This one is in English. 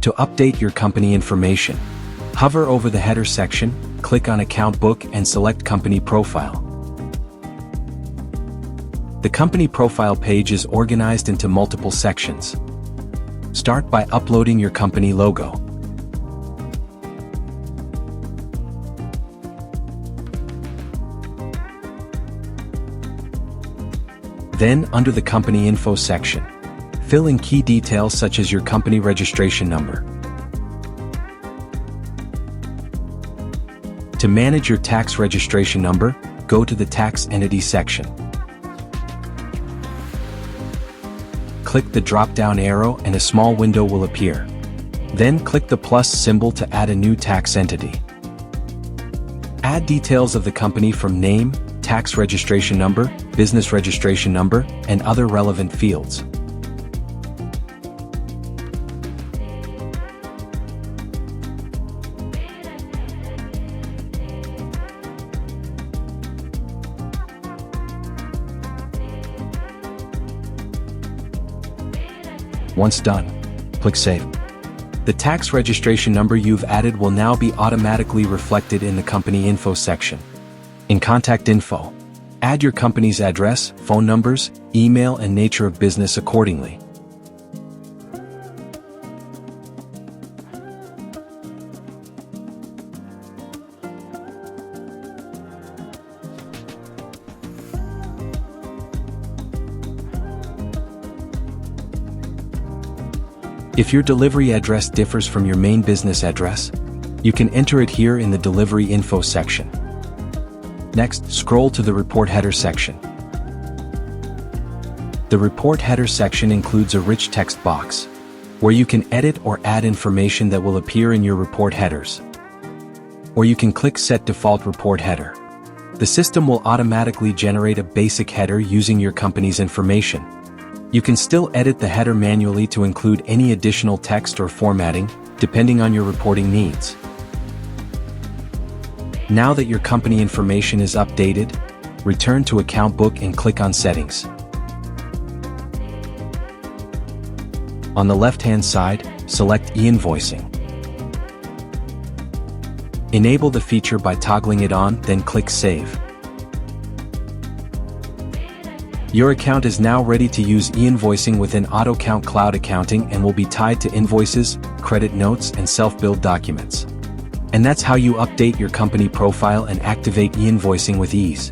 To update your company information, hover over the header section, click on Account Book and select Company Profile. The Company Profile page is organized into multiple sections. Start by uploading your company logo. Then, under the Company Info section, fill in key details such as your company registration number. To manage your tax registration number, go to the Tax Entity section. Click the drop-down arrow and a small window will appear. Then click the plus symbol to add a new tax entity. Add details of the company from name, tax registration number, business registration number, and other relevant fields. Once done, click Save. The tax registration number you've added will now be automatically reflected in the Company Info section. In Contact Info, add your company's address, phone numbers, email, and nature of business accordingly. If your delivery address differs from your main business address, you can enter it here in the Delivery Info section. Next, scroll to the Report Header section. The Report Header section includes a rich text box, where you can edit or add information that will appear in your report headers. Or you can click Set Default Report Header. The system will automatically generate a basic header using your company's information. You can still edit the header manually to include any additional text or formatting, depending on your reporting needs. Now that your company information is updated, return to Account Book and click on Settings. On the left-hand side, select e-invoicing. Enable the feature by toggling it on, then click Save. Your account is now ready to use e-invoicing within AutoCount Cloud Accounting and will be tied to invoices, credit notes, and self-billed documents. And that's how you update your company profile and activate e-invoicing with ease.